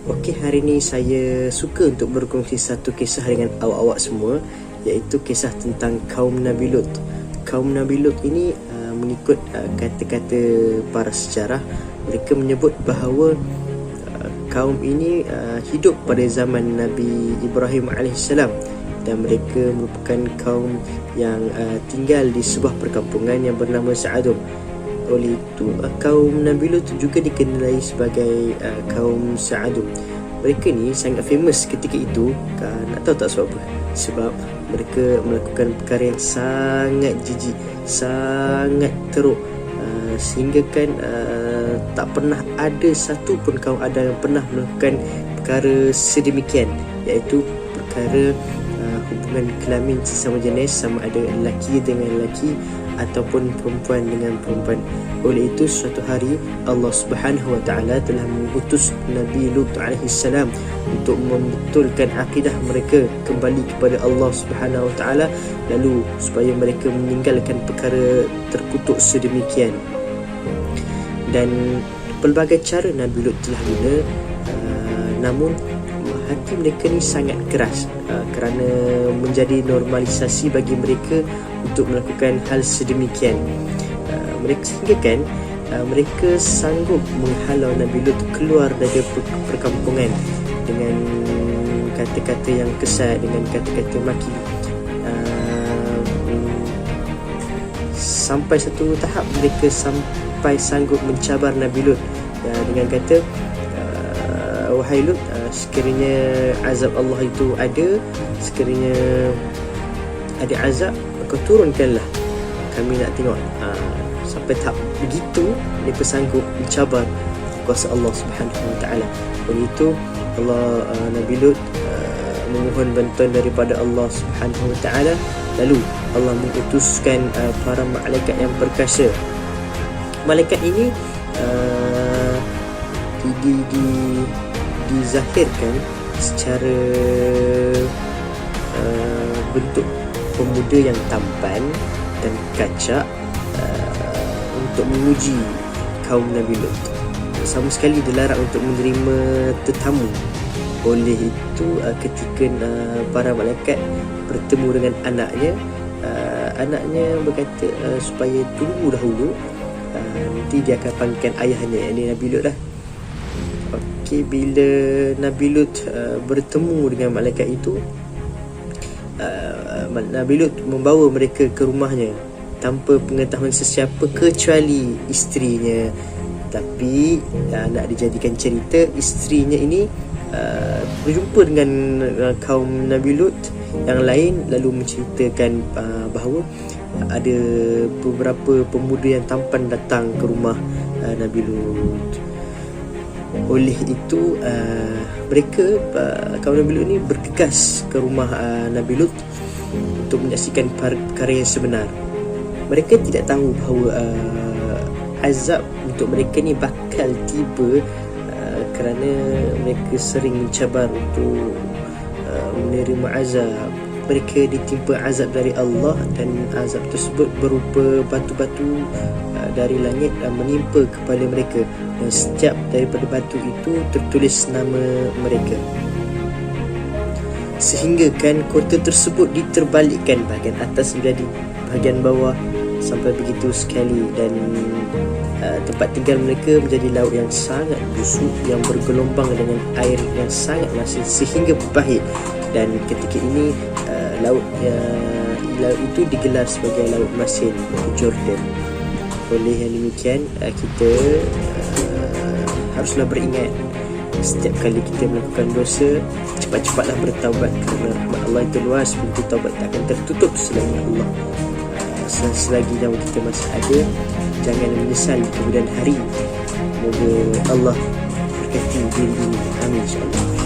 Okey, hari ni saya suka untuk berkongsi satu kisah dengan awak-awak semua, iaitu kisah tentang kaum Nabi Lut. Kaum Nabi Lut ini mengikut kata-kata para sejarah, mereka menyebut bahawa kaum ini hidup pada zaman Nabi Ibrahim AS, dan mereka merupakan kaum yang tinggal di sebuah perkampungan yang bernama Sa'adum. Oleh itu, kaum Nabi Lut juga dikenali sebagai kaum Sa'adum. Mereka ni sangat famous ketika itu. Nak tahu tak sebab apa? Sebab mereka melakukan perkara yang sangat jijik, sangat teruk, sehingga kan tak pernah ada satu pun kaum ada yang pernah melakukan perkara sedemikian, iaitu perkara hubungan kelamin sesama jenis, sama ada lelaki dengan lelaki ataupun perempuan dengan perempuan. Oleh itu, suatu hari Allah Subhanahu Wa Taala telah mengutus Nabi Lut AS untuk membetulkan akidah mereka kembali kepada Allah Subhanahu Wa Taala, lalu supaya mereka meninggalkan perkara terkutuk sedemikian. Dan pelbagai cara Nabi Lut telah guna, namun hati mereka ni sangat keras, kerana menjadi normalisasi bagi mereka untuk melakukan hal sedemikian. Mereka sehingga kan mereka sanggup menghalau Nabi Lut keluar dari perkampungan dengan kata-kata yang kesat, dengan kata-kata maki, sampai satu tahap mereka sampai sanggup mencabar Nabi Lut dengan kata, wahai Lut, sekiranya azab Allah itu ada, sekiranya ada azab, kau turunkanlah, kami nak tengok. Sampai tahap begitu mereka sanggup mencabar kuasa Allah Subhanahu Wa Taala. Oleh itu Nabi Lut memohon bantuan daripada Allah Subhanahu Wa Taala, lalu Allah mengutuskan para malaikat yang perkasa. Malaikat ini dizahirkan secara bentuk pemuda yang tampan dan kacak, untuk menguji kaum Nabi Lut. Sama sekali dilarang untuk menerima tetamu. Oleh itu, ketika para malaikat bertemu dengan anaknya berkata supaya tunggu dahulu, nanti dia akan panggilkan ayahnya, yakni Nabi Lut lah. Okey, bila Nabi Lut bertemu dengan malaikat itu, Nabi Lut membawa mereka ke rumahnya tanpa pengetahuan sesiapa kecuali isterinya. Tapi nak dijadikan cerita, isterinya ini berjumpa dengan kaum Nabi Lut yang lain, lalu menceritakan bahawa ada beberapa pemuda yang tampan datang ke rumah Nabi Lut. Oleh itu, mereka kaum Nabi Lut ni bergegas ke rumah Nabi Lut untuk menyaksikan perkara yang sebenar. Mereka tidak tahu bahawa azab untuk mereka ni bakal tiba, kerana mereka sering mencabar untuk menerima azab. Mereka ditimpa azab dari Allah, dan azab tersebut berupa batu-batu dari langit dan menimpa kepala mereka, dan setiap daripada batu itu tertulis nama mereka. Sehingga kan kota tersebut diterbalikkan, bahagian atas menjadi bahagian bawah, sampai begitu sekali. Dan tempat tinggal mereka menjadi laut yang sangat busuk, yang bergelombang dengan air yang sangat masin sehingga pahit. Dan ketika ini laut itu digelar sebagai laut masin Jordan. Oleh yang demikian, kita haruslah beringat, setiap kali kita melakukan dosa, cepat-cepatlah bertaubat, kerana rahmat Allah itu luas, pintu taubat tak akan tertutup selagi Allah. Selagi nyawa kita masih ada, jangan menyesal kemudian hari. Semoga Allah berkati diri ini. Amin, insyaAllah.